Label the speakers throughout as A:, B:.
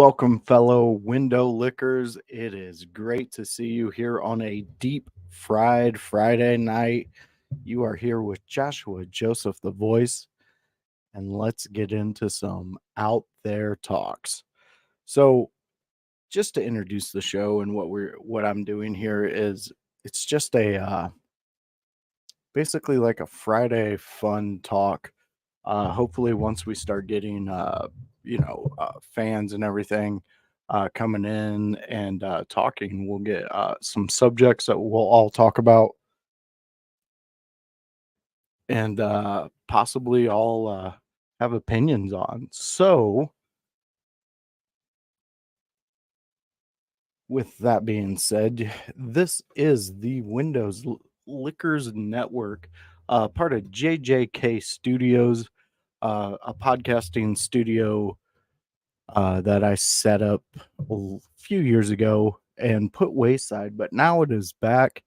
A: Welcome, fellow window lickers. It is great to see you here on a deep fried Friday night. You are here with Joshua Joseph, the voice, and let's get into some out there talks. So, just to introduce the show and what I'm doing here is it's just a basically like a Friday fun talk. Hopefully, once we start getting fans and everything coming in and talking, we'll get some subjects that we'll all talk about and possibly all have opinions on. So, with that being said, this is the Windows Liquors Network, part of JJK Studios, a podcasting studio that I set up a few years ago and put wayside, but now it is back,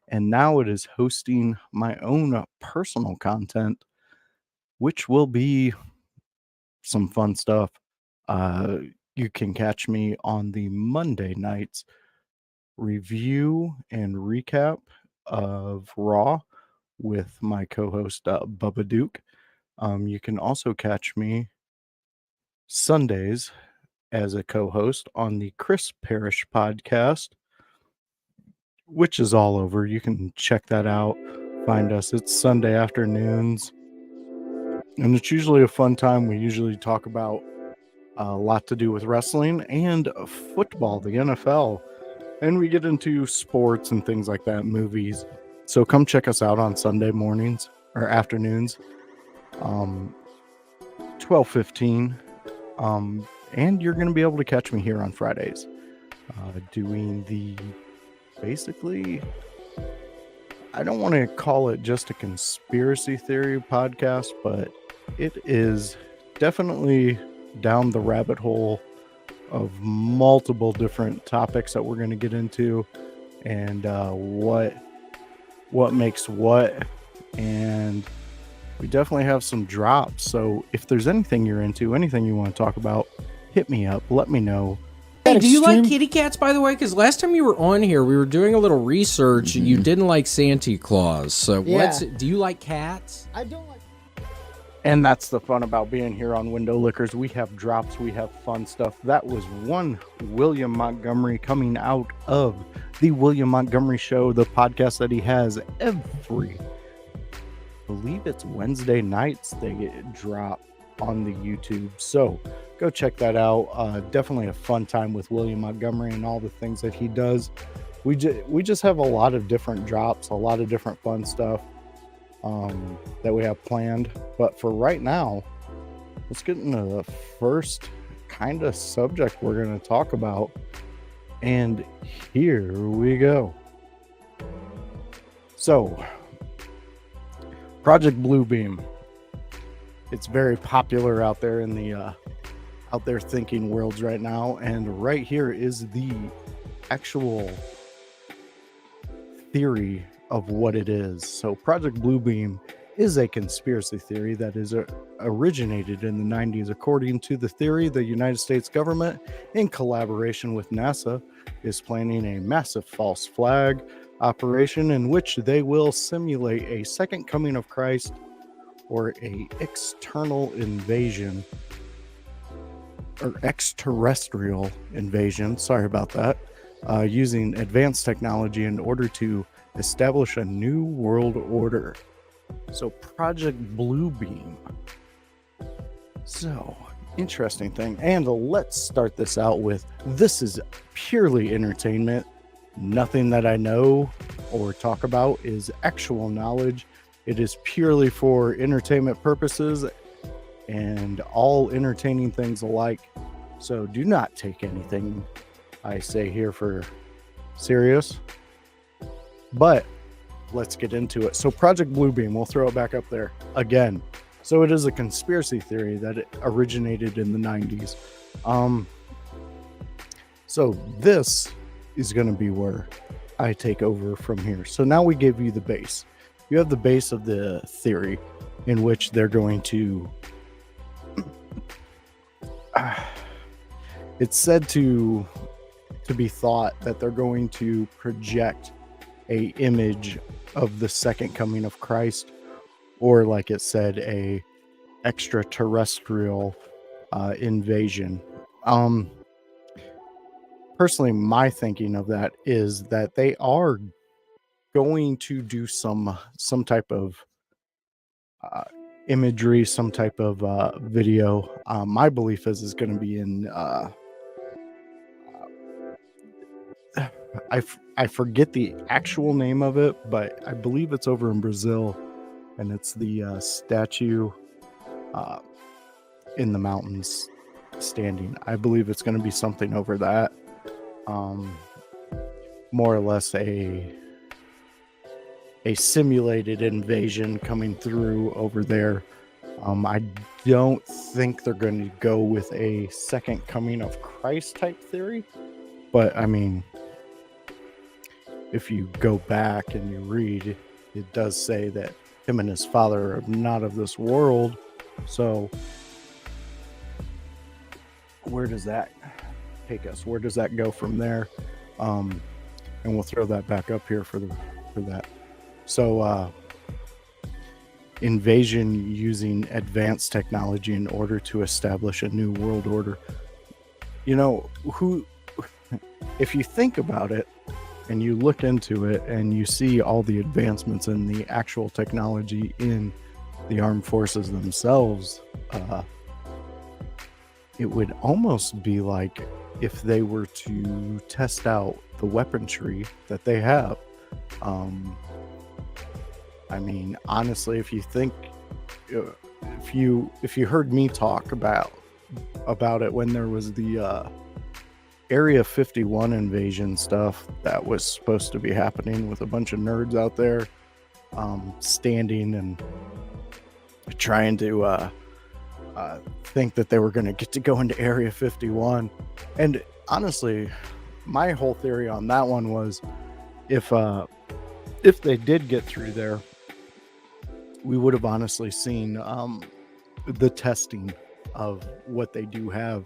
A: and now it is hosting my own personal content, which will be some fun stuff. You can catch me on the Monday nights review and recap of Raw with my co-host Bubba Duke. You can also catch me Sundays as a co-host on the Chris Parrish podcast, which is all over. You can check that out. Find us. It's Sunday afternoons, and it's usually a fun time. We usually talk about a lot to do with wrestling and football, the NFL, and we get into sports and things like that, movies. So come check us out on Sunday mornings or afternoons, 12:15. And you're going to be able to catch me here on Fridays doing basically, I don't want to call it just a conspiracy theory podcast, but it is definitely down the rabbit hole of multiple different topics that we're going to get into and what makes what, and we definitely have some drops. So if there's anything you're into, anything you want to talk about, hit me up. Let me know.
B: Hey, do you like kitty cats, by the way? Because last time you were on here, we were doing a little research, and you didn't like Santa Claus. So do you like cats?
C: I don't like.
A: And that's the fun about being here on Window Lickers. We have drops. We have fun stuff. That was one William Montgomery coming out of the William Montgomery Show, the podcast that he has every, I believe it's Wednesday nights they get dropped on the YouTube. So go check that out. Definitely a fun time with William Montgomery and all the things that he does. We just have a lot of different drops, a lot of different fun stuff that we have planned. But for right now, let's get into the first kind of subject we're going to talk about. And here we go. So, Project Bluebeam. It's very popular out there in the out there thinking worlds right now, and right here is the actual theory of what it is. So Project Bluebeam is a conspiracy theory that is originated in the 90s. According to the theory, the United States government, in collaboration with NASA, is planning a massive false flag operation in which they will simulate a second coming of Christ or a external invasion or extraterrestrial invasion, sorry about that, using advanced technology in order to establish a new world order. So Project Bluebeam. So, interesting thing. And let's start this out with, this is purely entertainment. Nothing that I know or talk about is actual knowledge. It is purely for entertainment purposes and all entertaining things alike. So do not take anything I say here for serious. But let's get into it. So Project Bluebeam, we'll throw it back up there again. So it is a conspiracy theory that it originated in the 90s. So this is going to be where I take over from here. So now we give you the base. You have the base of the theory in which they're going to It's said to be thought that they're going to project a image of the second coming of Christ, or like it said, a extraterrestrial invasion. Personally, my thinking of that is that they are going to do some type of uh, imagery, some type of video. My belief is going to be in I forget the actual name of it, but I believe it's over in Brazil, and it's the statue uh, in the mountains standing. I believe it's going to be something over that. More or less a simulated invasion coming through over there. I don't think they're going to go with a second coming of Christ type theory, but I mean, if you go back and you read, it does say that him and his father are not of this world. So where does that take us? Where does that go from there? And we'll throw that back up here for that. So invasion using advanced technology in order to establish a new world order. You know, if you think about it and you look into it and you see all the advancements in the actual technology in the armed forces themselves, it would almost be like if they were to test out the weaponry that they have. I mean, honestly, if you think, if you heard me talk about it when there was the Area 51 invasion stuff that was supposed to be happening with a bunch of nerds out there standing and trying to think that they were going to get to go into Area 51. And honestly, my whole theory on that one was if they did get through there, we would have honestly seen the testing of what they do have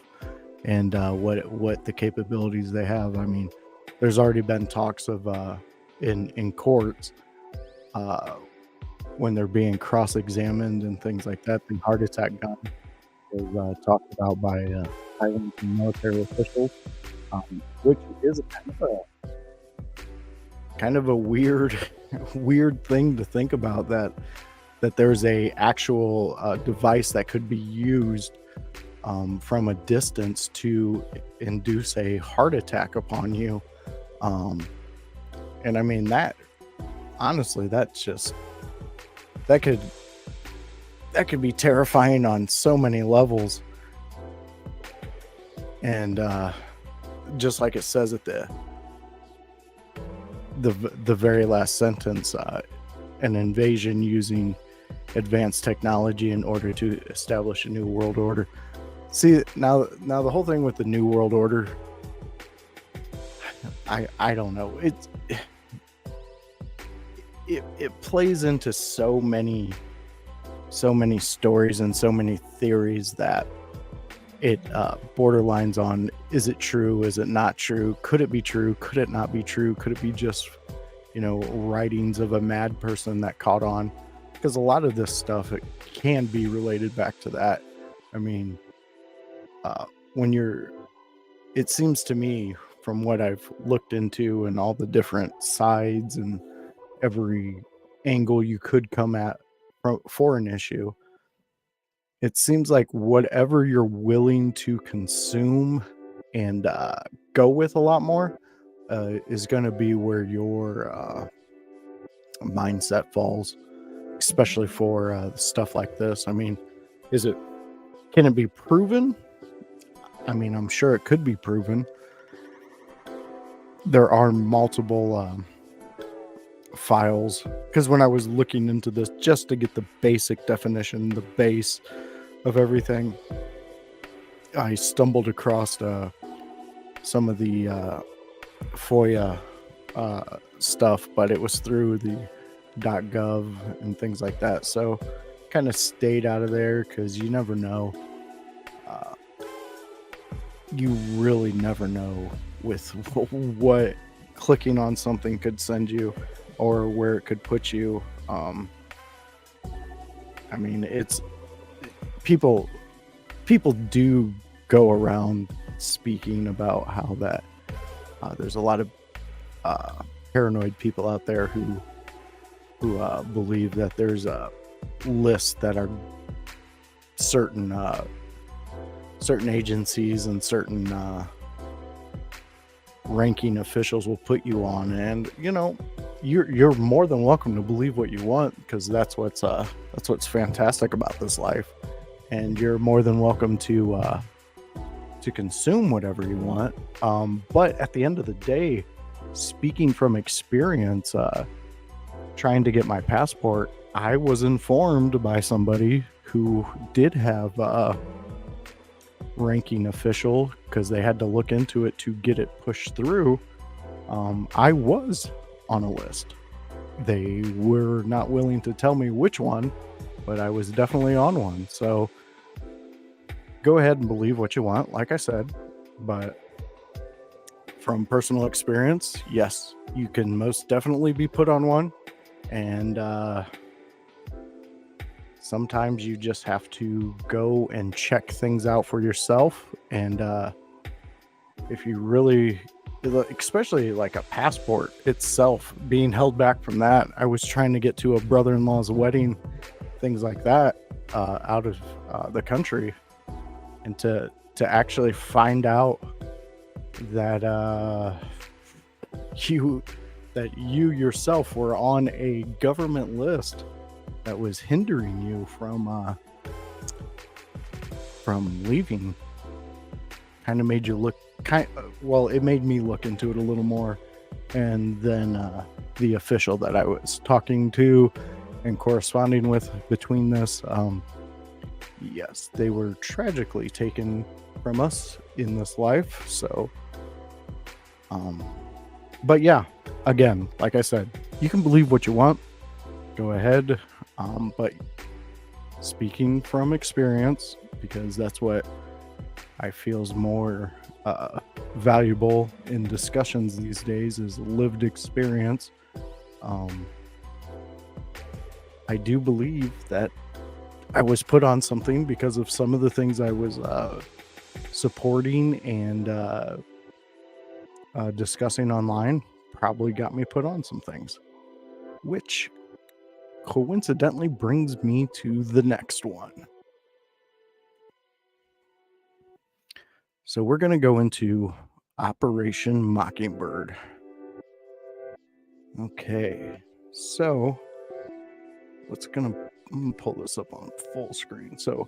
A: and what the capabilities they have. I mean, there's already been talks of in courts when they're being cross-examined and things like that. The heart attack gun was talked about by Taiwanese military officials, which is kind of a weird thing to think about, that there's a actual device that could be used from a distance to induce a heart attack upon you. And I mean, that honestly, that's just that could be terrifying on so many levels. And just like it says at the very last sentence, an invasion using advanced technology in order to establish a new world order. See, now the whole thing with the new world order, I don't know. It plays into so many stories and so many theories that it borderlines on, is it true, is it not true, could it be true, could it not be true, could it be just writings of a mad person that caught on? Because a lot of this stuff, it can be related back to that. I mean, it seems to me, from what I've looked into and all the different sides and every angle you could come at for an issue, it seems like whatever you're willing to consume and go with a lot more is going to be where your mindset falls, especially for stuff like this. I mean, can it be proven? I mean, I'm sure it could be proven. There are multiple files, because when I was looking into this just to get the basic definition, the base of everything, I stumbled across some of the FOIA stuff, but it was through the .gov and things like that. So kind of stayed out of there because you never know. you really never know with what clicking on something could send you or where it could put you. I mean, it's people do go around speaking about how that there's a lot of paranoid people out there who believe that there's lists that are certain agencies and certain ranking officials will put you on, and you're more than welcome to believe what you want, because that's what's fantastic about this life, and you're more than welcome to consume whatever you want. But at the end of the day, speaking from experience, trying to get my passport, I was informed by somebody who did have ranking official, because they had to look into it to get it pushed through. I was on a list. They were not willing to tell me which one, but I was definitely on one. So go ahead and believe what you want, like I said, but from personal experience, yes, you can most definitely be put on one. And sometimes you just have to go and check things out for yourself. And if you really, especially like a passport itself, being held back from that, I was trying to get to a brother-in-law's wedding, things like that, out of the country, and to actually find out that you yourself were on a government list that was hindering you from leaving, kind of made you look it made me look into it a little more. And then the official that I was talking to and corresponding with between this, yes, they were tragically taken from us in this life. So but yeah, again, like I said, you can believe what you want, go ahead, but speaking from experience, because that's what I feel is more valuable in discussions these days, is lived experience. I do believe that I was put on something because of some of the things I was supporting and discussing online. Probably got me put on some things, which coincidentally brings me to the next one. So we're going to go into Operation Mockingbird. Okay, so I'm gonna pull this up on full screen. So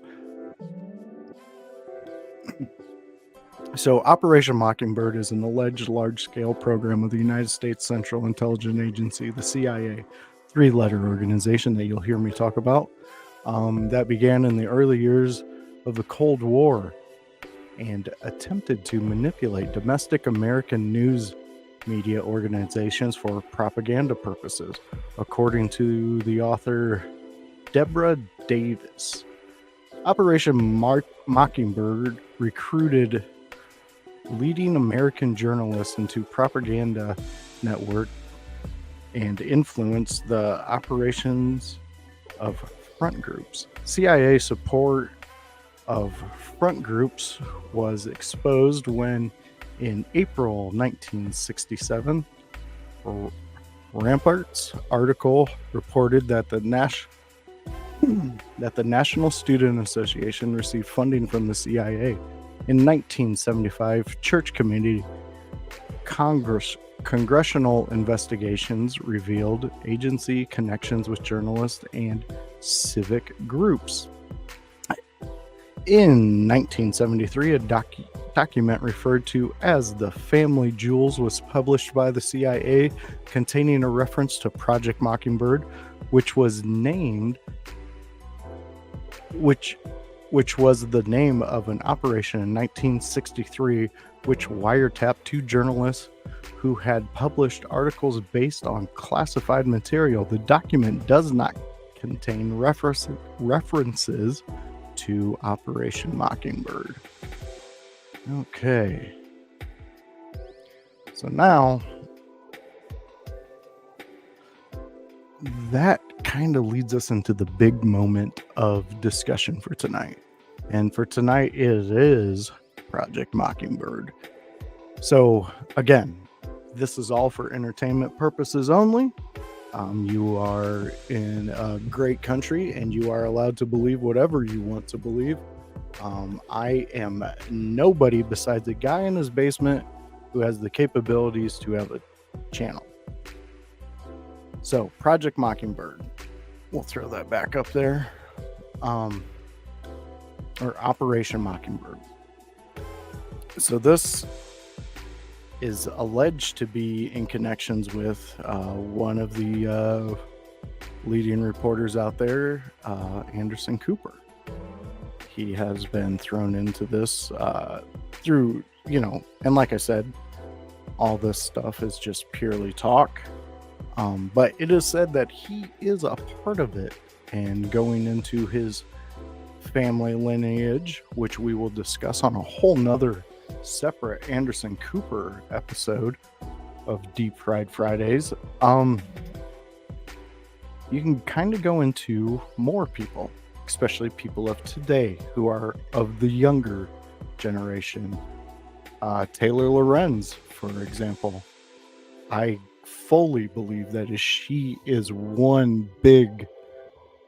A: Operation Mockingbird is an alleged large-scale program of the United States Central Intelligence Agency, the CIA, three-letter organization that you'll hear me talk about, that began in the early years of the Cold War and attempted to manipulate domestic American news media organizations for propaganda purposes, according to the author Deborah Davis. Operation Mockingbird recruited leading American journalists into propaganda network and influenced the operations of front groups. CIA support of front groups was exposed when, in April 1967, Rampart's article reported that the National Student Association received funding from the CIA. In 1975, Church Committee congressional investigations revealed agency connections with journalists and civic groups. In 1973, a document referred to as the Family Jewels was published by the CIA, containing a reference to Project Mockingbird, which was the name of an operation in 1963, which wiretapped two journalists who had published articles based on classified material. The document does not contain references to Operation Mockingbird. Okay. So now that kind of leads us into the big moment of discussion for tonight. And for tonight, it is Project Mockingbird. So, again, this is all for entertainment purposes only. You are in a great country and you are allowed to believe whatever you want to believe. I am nobody besides a guy in his basement who has the capabilities to have a channel. So, Project Mockingbird, we'll throw that back up there. Or Operation Mockingbird. So, this is alleged to be in connections with one of the leading reporters out there, Anderson Cooper. He has been thrown into this through, and like I said, all this stuff is just purely talk. But it is said that he is a part of it, and going into his family lineage, which we will discuss on a whole nother separate Anderson Cooper episode of Deep Fried Fridays. You can kind of go into more people, especially people of today who are of the younger generation. Taylor Lorenz, for example. I fully believe that she is one big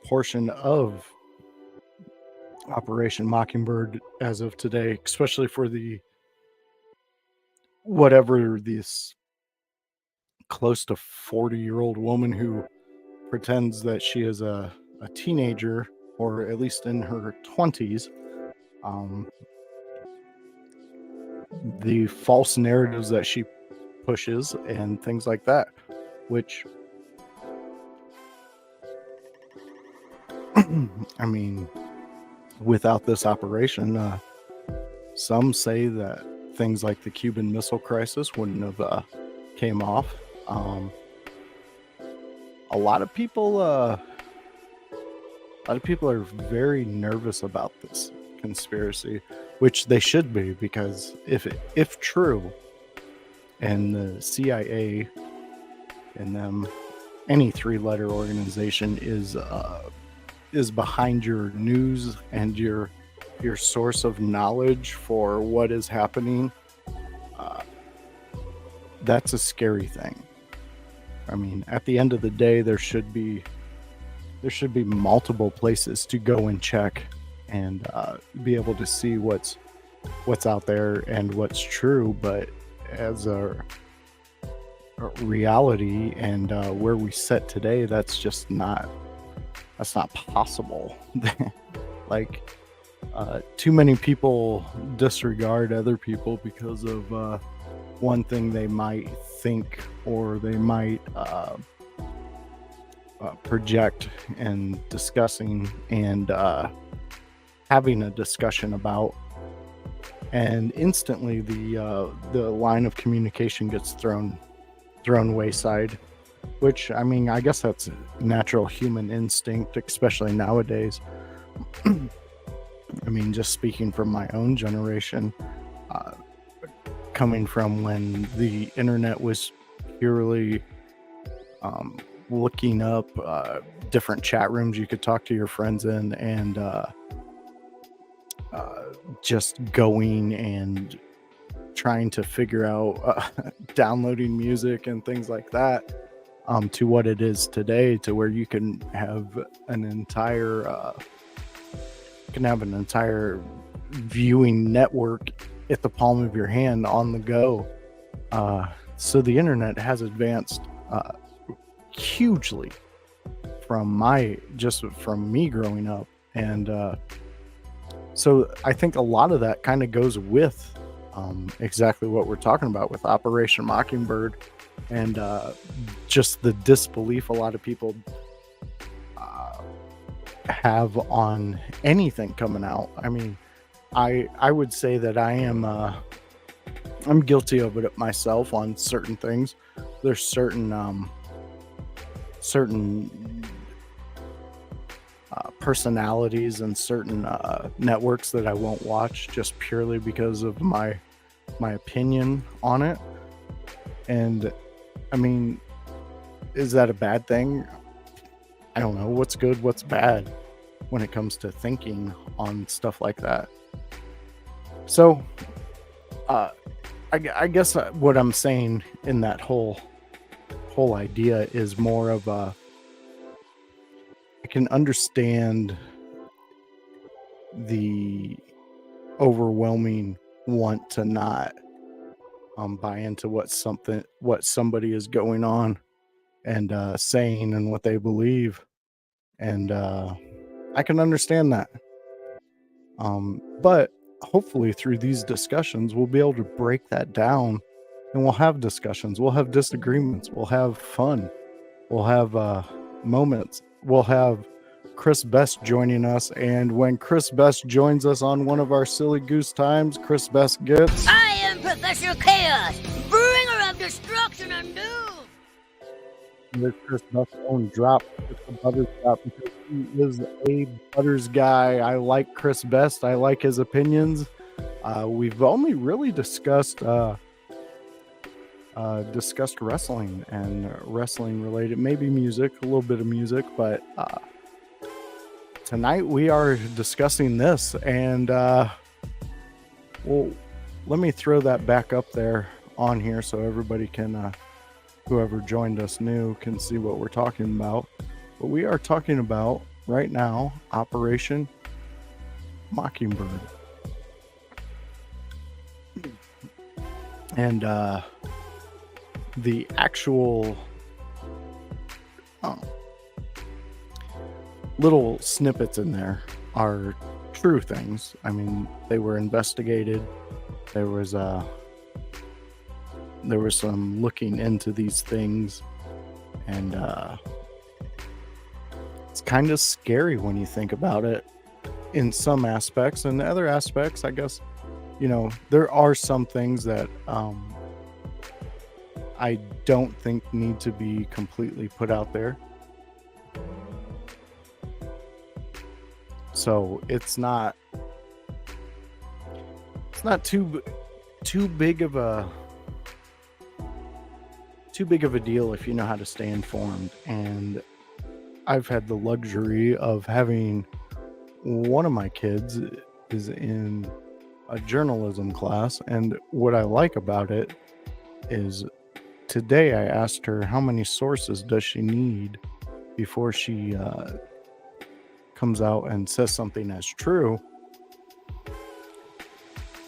A: portion of Operation Mockingbird as of today, especially for the whatever this close to 40-year-old woman who pretends that she is a teenager, or at least in her 20s. The false narratives that she pushes and things like that, which I mean, without this operation, some say that things like the Cuban Missile Crisis wouldn't have came off. A lot of people are very nervous about this conspiracy, which they should be, because if true, and the CIA and them, any three-letter organization is behind your news and your source of knowledge for what is happening, that's a scary thing. I mean, at the end of the day, there should be multiple places to go and check and be able to see what's out there and what's true. But as a reality and where we sit today, that's just not possible. Like, too many people disregard other people because of one thing they might think, or they might project, and discussing and having a discussion about, and instantly the line of communication gets thrown wayside, which, I mean, I guess that's natural human instinct, especially nowadays. I mean, just speaking from my own generation, coming from when the internet was purely looking up different chat rooms you could talk to your friends in, and just going and trying to figure out downloading music and things like that, to what it is today, to where you can have an entire viewing network at the palm of your hand on the go. So the internet has advanced hugely from me growing up, and so I think a lot of that kind of goes with exactly what we're talking about with Operation Mockingbird, and just the disbelief a lot of people have on anything coming out. I mean, I would say that I'm guilty of it myself on certain things. There's certain personalities and certain networks that I won't watch just purely because of my opinion on it. And I mean, is that a bad thing? I don't know. What's good, what's bad when it comes to thinking on stuff like that. So I guess what I'm saying in that whole idea is more of I can understand the overwhelming want to not buy into what somebody is going on and saying and what they believe, and I can understand that. But hopefully through these discussions we'll be able to break that down, and we'll have discussions, we'll have disagreements, we'll have fun, we'll have moments, we'll have Chris Best joining us, and when Chris Best joins us on one of our silly goose times, Chris Best gets...
C: I am Professor Chaos, bringer of destruction and doom!
A: There's Chris Best's own drop, the Butters drop, because he is a Butters guy. I like Chris Best. I like his opinions. We've only really discussed wrestling and wrestling related, maybe music, a little bit of music, but tonight we are discussing this, and well, let me throw that back up there on here so everybody can whoever joined us new can see what we're talking about. But we are talking about right now Operation Mockingbird, and the actual little snippets in there are true things. I mean, they were investigated. There was some looking into these things, and it's kind of scary when you think about it in some aspects. And other aspects, I guess, you know, there are some things that I don't think need to be completely put out there. So it's not too big of a deal if you know how to stay informed. And I've had the luxury of having one of my kids is in a journalism class, and what I like about it is today I asked her how many sources does she need before she comes out and says something as true,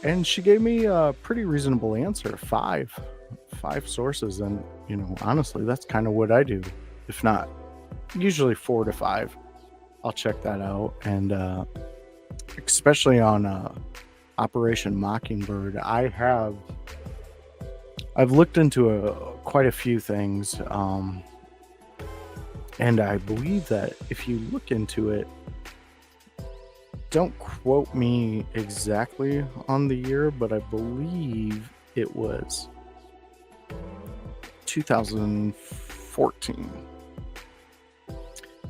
A: and she gave me a pretty reasonable answer: five sources. And you know, honestly, that's kind of what I do. If not, usually 4 to 5, I'll check that out. And especially on Operation Mockingbird, I've looked into quite a few things, and I believe that if you look into it, don't quote me exactly on the year, but I believe it was 2014,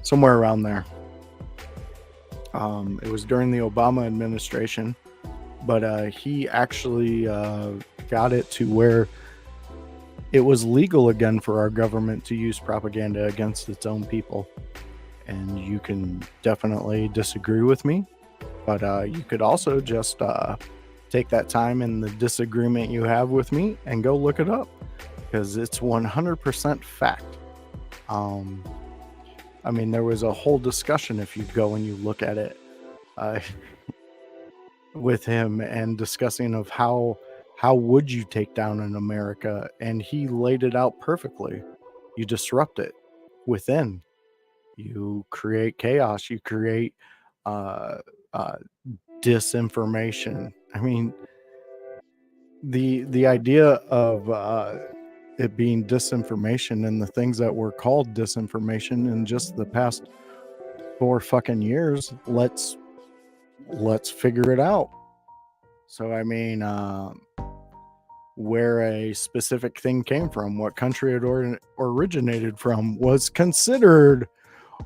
A: somewhere around there. It was during the Obama administration, but he actually got it to where it was legal again for our government to use propaganda against its own people. And you can definitely disagree with me, but you could also just take that time in the disagreement you have with me and go look it up, because it's 100% fact. I mean, there was a whole discussion, if you go and you look at it, with him, and discussing of how would you take down an America, and he laid it out perfectly. You disrupt it within. You create chaos. You create disinformation. I mean, the idea of it being disinformation, and the things that were called disinformation in just the past 4 fucking years, let's figure it out. So I mean, where a specific thing came from, what country it originated from, was considered,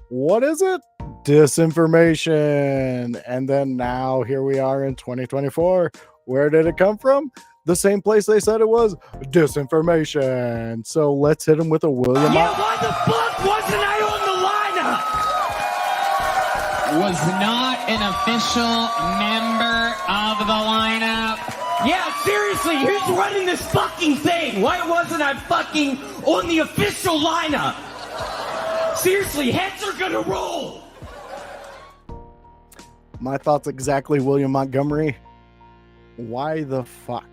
A: what is it? disinformation. And then now here we are in 2024. Where did it come from? The same place they said it was, disinformation. So let's hit him with a William.
D: Yeah, why the fuck wasn't I on the lineup?
E: Was not an official member of the lineup.
D: Yeah, seriously, who's running this fucking thing? Why wasn't I fucking on the official lineup? Seriously, heads are gonna roll.
A: My thoughts exactly, William Montgomery. Why the fuck?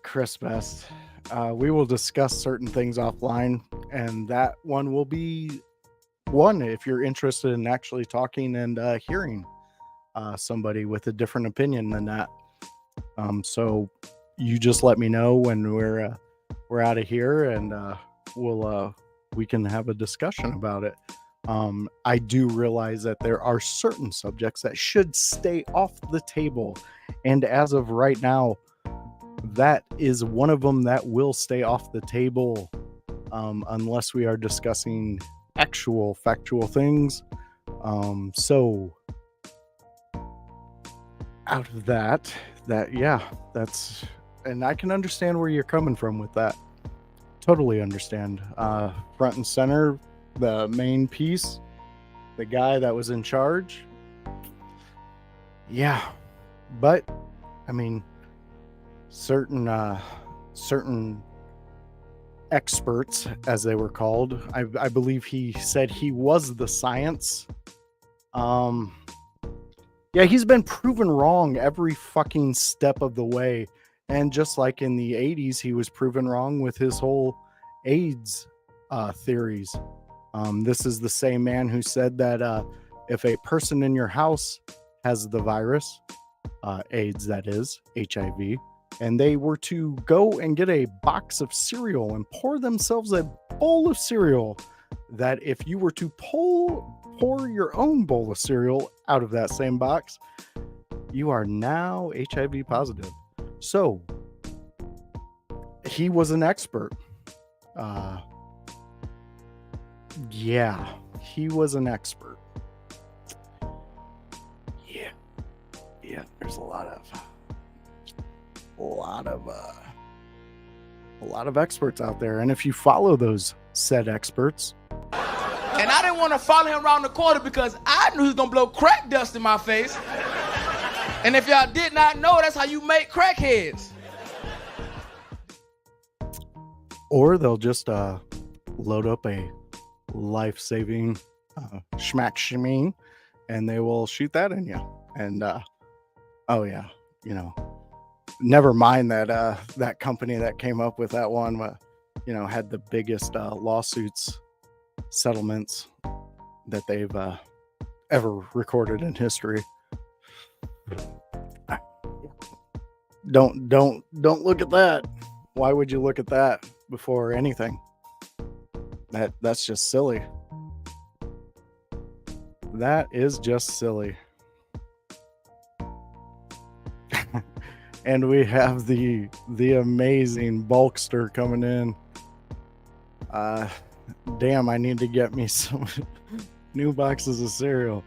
A: Chris Best. We will discuss certain things offline, and that one will be one if you're interested in actually talking and hearing somebody with a different opinion than that. So you just let me know when we're out of here, and we can have a discussion about it. I do realize that there are certain subjects that should stay off the table, and as of right now, that is one of them that will stay off the table unless we are discussing actual factual things. So out of that, that's, and I can understand where you're coming from with that. Totally understand. Front and center, the main piece, the guy that was in charge. Yeah, but I mean, certain experts, as they were called, I believe he said he was the science. Yeah, he's been proven wrong every fucking step of the way. And just like in the 80s, he was proven wrong with his whole AIDS theories. This is the same man who said that if a person in your house has the virus, AIDS, that is, HIV, and they were to go and get a box of cereal and pour themselves a bowl of cereal, that if you were to pour your own bowl of cereal out of that same box, you are now HIV positive. So he was an expert. Yeah, he was an expert. Yeah, there's a lot of experts out there, and if you follow those said experts,
F: and I didn't want to follow him around the corner because I knew he was gonna blow crack dust in my face. And if y'all did not know, that's how you make crackheads.
A: or they'll just load up a life-saving schmack shmeen, and they will shoot that in you. And oh yeah, you know, never mind that that company that came up with that one, you know, had the biggest lawsuits, settlements that they've ever recorded in history. Don't look at that. Why would you look at that before anything? That's just silly. That is just silly. And we have the amazing Bulkster coming in. Damn, I need to get me some new boxes of cereal.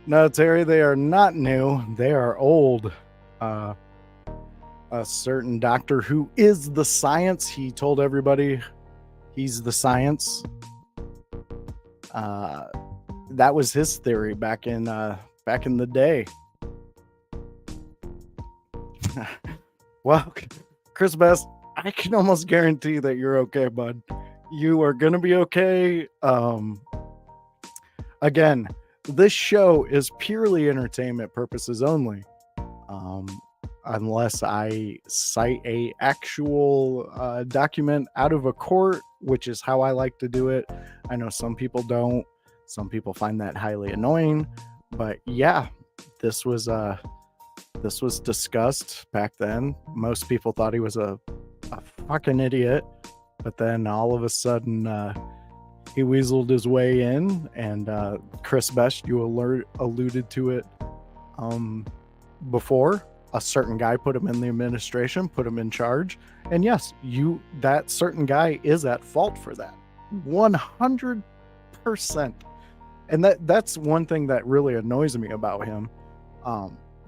A: No, Terry, they are not new. They are old. A certain doctor who is the science, he told everybody he's the science. That was his theory back in the day. Well, Chris Best, I can almost guarantee that you're okay, bud. You are gonna be okay. Again, this show is purely entertainment purposes only. Unless I cite a actual document out of a court, which is how I like to do it. I know some people don't. Some people find that highly annoying. But yeah, this was discussed back then. Most people thought he was a fucking idiot. But then all of a sudden, he weaseled his way in. And Chris Best, you alluded to it before a certain guy put him in the administration, put him in charge. And yes, that certain guy is at fault for that. 100%. And that's one thing that really annoys me about him.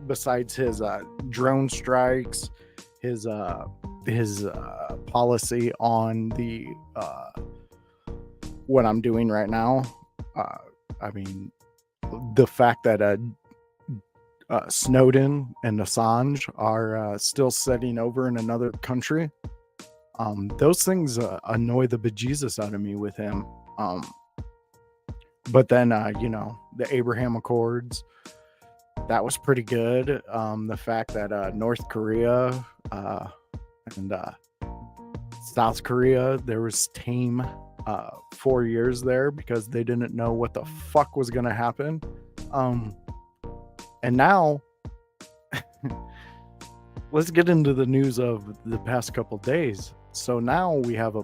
A: Besides his drone strikes, his policy on the what I'm doing right now. I mean, the fact that Snowden and Assange are still sitting over in another country. Those things annoy the bejesus out of me with him. But then, the Abraham Accords, that was pretty good. The fact that North Korea and South Korea, there was tame 4 years there because they didn't know what the fuck was going to happen. And now, let's get into the news of the past couple days. So now we have a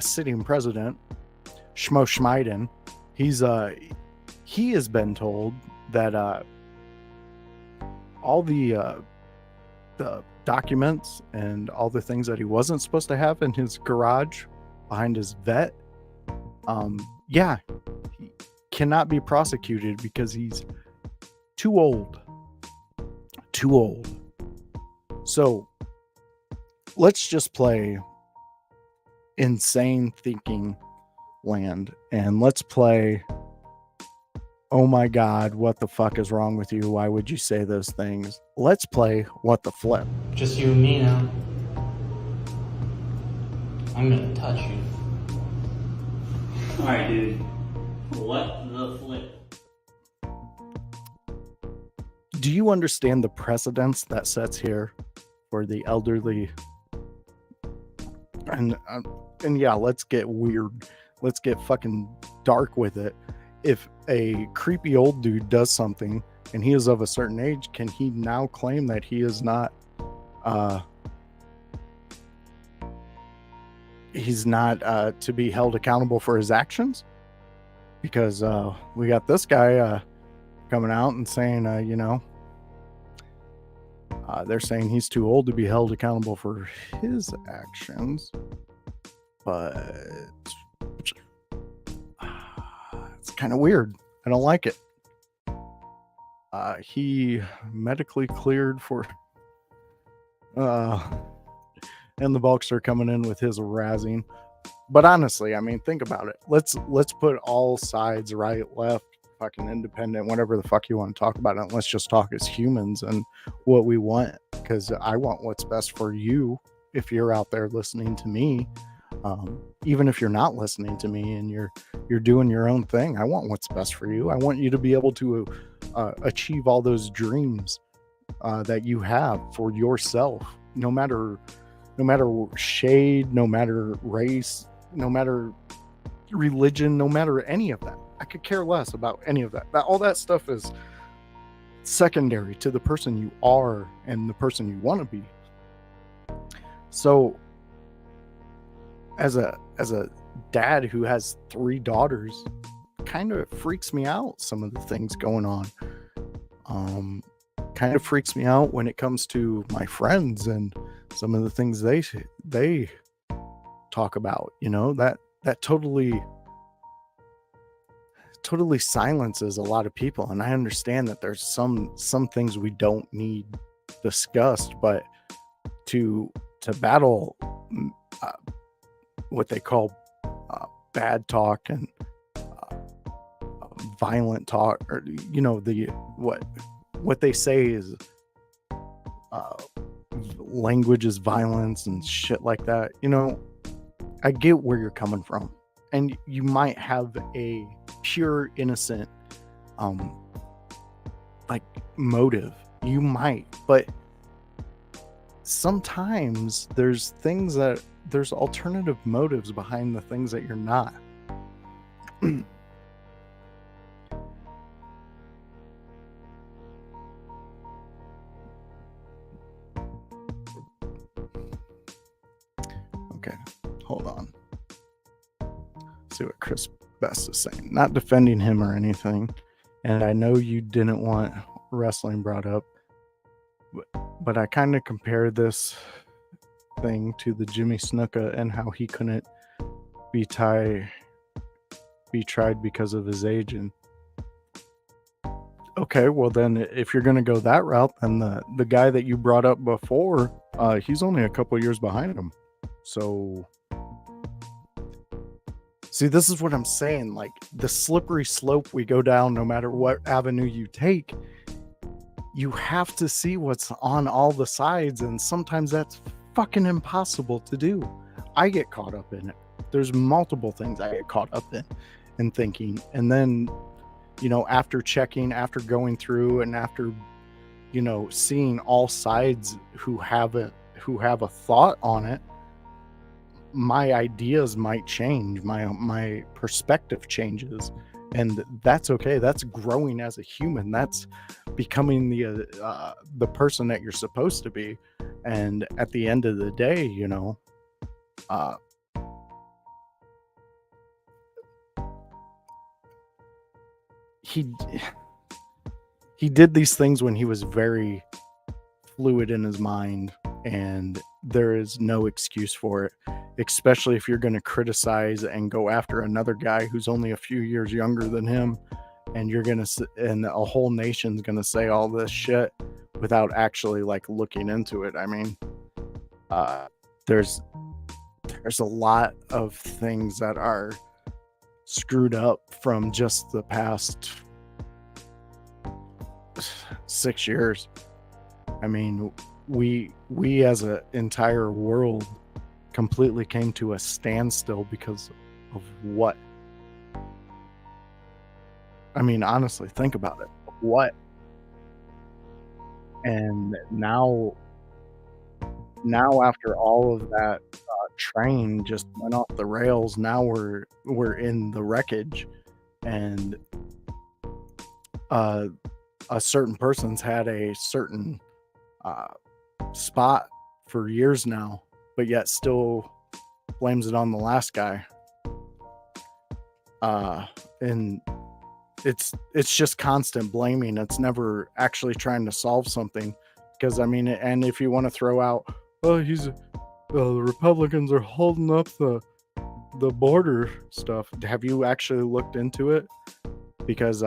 A: sitting president, Schmo Schmeiden. He has been told that all the documents and all the things that he wasn't supposed to have in his garage behind his vet, he cannot be prosecuted because he's too old. So let's just play insane thinking land, and let's play, oh my god, what the fuck is wrong with you? Why would you say those things? Let's play what the flip.
G: Just you and me now. I'm gonna touch you. Alright, dude. What the flip?
A: Do you understand the precedence that sets here for the elderly? And yeah, let's get weird. Let's get fucking dark with it. If a creepy old dude does something and he is of a certain age, can he now claim that he is not he's not to be held accountable for his actions? Because we got this guy coming out and saying, they're saying he's too old to be held accountable for his actions. But it's kind of weird. I don't like it. He medically cleared for and the Bulks are coming in with his razzing. But honestly, I mean, think about it. Let's put all sides, right, left, fucking independent, whatever the fuck you want to talk about it. Let's just talk as humans and what we want, because I want what's best for you. If you're out there listening to me, even if you're not listening to me and you're doing your own thing, I want what's best for you. I want you to be able to achieve all those dreams that you have for yourself, no matter shade, no matter race, no matter religion, no matter any of that. I could care less about any of that. All that stuff is secondary to the person you are and the person you want to be. So as a dad who has 3 daughters, kind of freaks me out, some of the things going on. Kind of freaks me out when it comes to my friends and some of the things they talk about, that totally silences a lot of people. And I understand that there's some things we don't need discussed, but to battle what they call bad talk and violent talk, or what they say is language is violence and shit like that. I get where you're coming from, and you might have a pure innocent motive, you might, but sometimes there's alternative motives behind the things that you're not. Okay, hold on. See what Chris Best is saying. Not defending him or anything. And I know you didn't want wrestling brought up, but I kind of compare this thing to the Jimmy Snuka and how he couldn't be tried because of his age. And okay, well then, if you're gonna go that route, then the guy that you brought up before, he's only a couple years behind him. So, see, this is what I'm saying. Like, the slippery slope we go down, no matter what avenue you take, you have to see what's on all the sides, and sometimes that's fucking impossible to do. I get caught up in it. There's multiple things I get caught up in thinking, and then, you know, after checking, after going through, and after, you know, seeing all sides who have a thought on it, my ideas might change, my perspective changes, and that's okay. That's growing as a human. That's becoming the person that you're supposed to be. And at the end of the day, you know, he did these things when he was very fluid in his mind, and there is no excuse for it, especially if you're going to criticize and go after another guy who's only a few years younger than him, and you're going to, and a whole nation's going to say all this shit without actually like looking into it. I mean, there's a lot of things that are screwed up from just the past 6 years. I mean, we as an entire world completely came to a standstill because of what? I mean, honestly, think about it. What? And now after all of that train just went off the rails, now we're in the wreckage, and a certain person's had a certain spot for years now, but yet still blames it on the last guy. And it's just constant blaming. It's never actually trying to solve something. Because I mean, and if you want to throw out, oh, the Republicans are holding up the border stuff. Have you actually looked into it? Because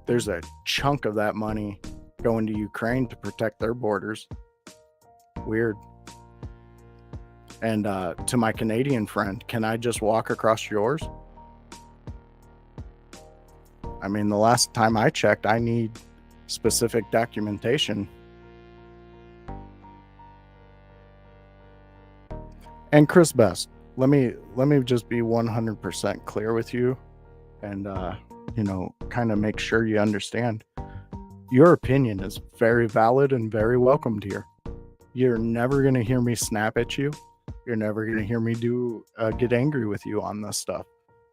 A: there's a chunk of that money going to Ukraine to protect their borders. Weird. And to my Canadian friend, can I just walk across yours? I mean, the last time I checked, I need specific documentation. And Chris Best, let me just be 100% clear with you, and you know, kind of make sure you understand. Your opinion is very valid and very welcomed here. You're never going to hear me snap at you. You're never going to hear me get angry with you on this stuff.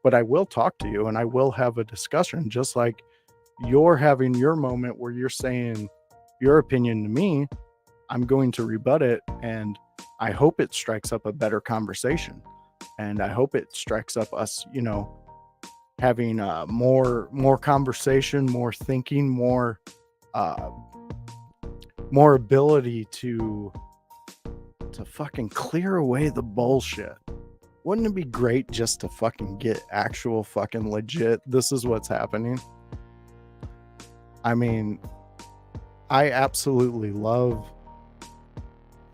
A: But I will talk to you, and I will have a discussion, just like you're having your moment where you're saying your opinion to me. I'm going to rebut it, and I hope it strikes up a better conversation. And I hope it strikes up us, you know, having more conversation, more thinking, more ability to fucking clear away the bullshit. Wouldn't it be great just to fucking get actual fucking legit, this is what's happening? I mean, I absolutely love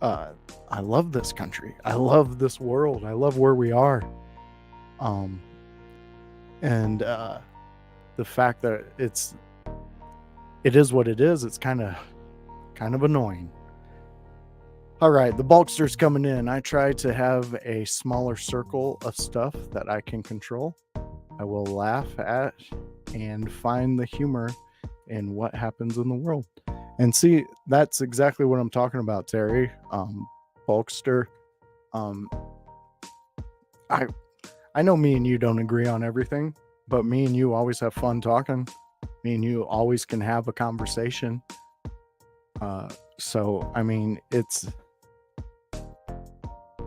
A: I love this country. I love this world. I love where we are. And the fact that it is what it is, it's kind of annoying. All right, the bulkster's coming in. I try to have a smaller circle of stuff that I can control. I will laugh at and find the humor in what happens in the world. And see, that's exactly what I'm talking about, Terry. Bulkster. I know me and you don't agree on everything, but me and you always have fun talking. Me and you always can have a conversation. So, I mean,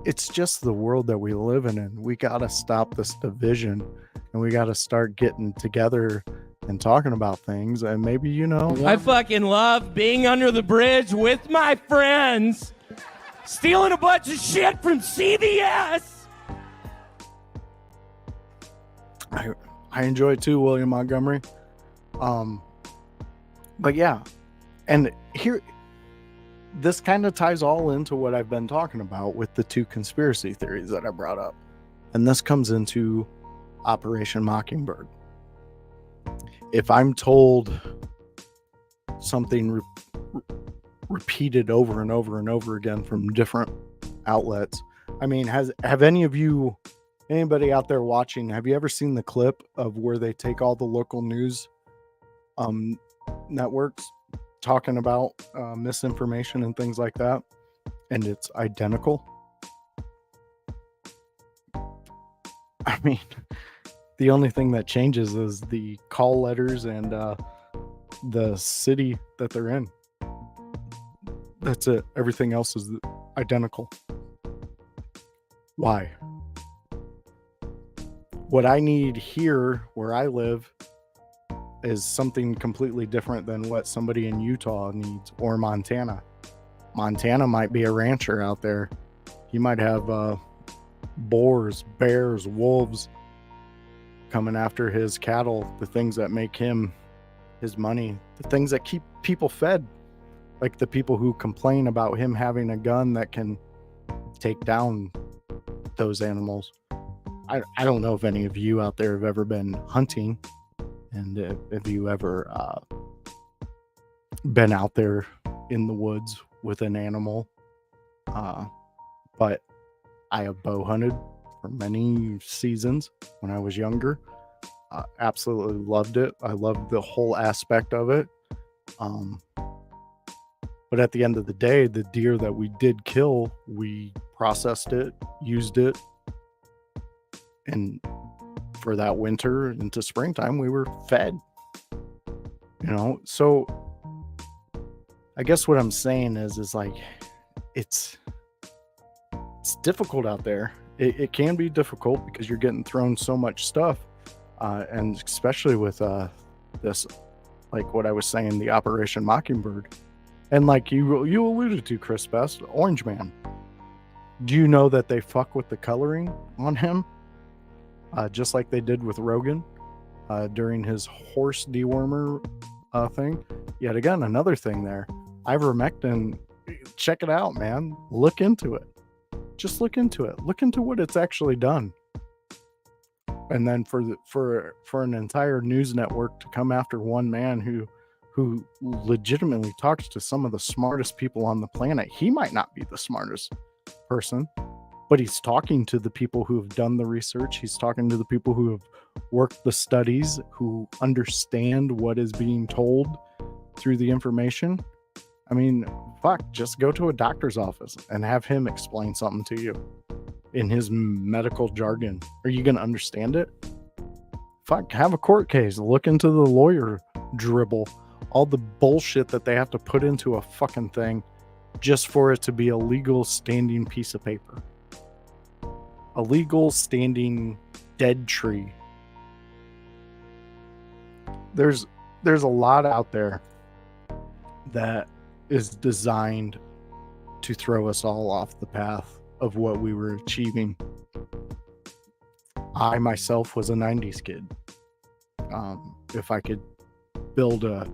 A: it's just the world that we live in, and we got to stop this division, and we got to start getting together and talking about things, and maybe, you know,
D: I fucking love being under the bridge with my friends, stealing a bunch of shit from CVS.
A: I enjoy it too, William Montgomery. But yeah, and here, this kind of ties all into what I've been talking about with the 2 conspiracy theories that I brought up. And this comes into Operation Mockingbird. If I'm told something repeated over and over and over again from different outlets, I mean, have anybody out there watching, have you ever seen the clip of where they take all the local news networks talking about misinformation and things like that, and it's identical? I mean, the only thing that changes is the call letters and the city that they're in. That's it. Everything else is identical. Why? What I need here where I live is something completely different than what somebody in Utah needs, or Montana. Montana might be a rancher out there. He might have boars, bears, wolves coming after his cattle, the things that make him his money, the things that keep people fed, like the people who complain about him having a gun that can take down those animals. I don't know if any of you out there have ever been hunting, and if you ever been out there in the woods with an animal, but I have bow hunted for many seasons when I was younger. Absolutely loved it. I loved the whole aspect of it. But at the end of the day, the deer that we did kill, we processed it, used it, and for that winter into springtime, we were fed. You know, so I guess what I'm saying is like, it's difficult out there. It can be difficult because you're getting thrown so much stuff, and especially with this, like what I was saying, the Operation Mockingbird, and like you alluded to, Chris Best, Orange Man. Do you know that they fuck with the coloring on him, just like they did with Rogan during his horse dewormer thing? Yet again, another thing there. Ivermectin, check it out, man. Look into it. Just look into it. Look into what it's actually done. And then for an entire news network to come after one man who legitimately talks to some of the smartest people on the planet. He might not be the smartest person, but he's talking to the people who have done the research. He's talking to the people who have worked the studies, who understand what is being told through the information. I mean, fuck, just go to a doctor's office and have him explain something to you in his medical jargon. Are you going to understand it? Fuck, have a court case. Look into the lawyer dribble. All the bullshit that they have to put into a fucking thing just for it to be a legal standing piece of paper. A legal standing dead tree. There's a lot out there that is designed to throw us all off the path of what we were achieving. I myself was a 90s kid. If I could build a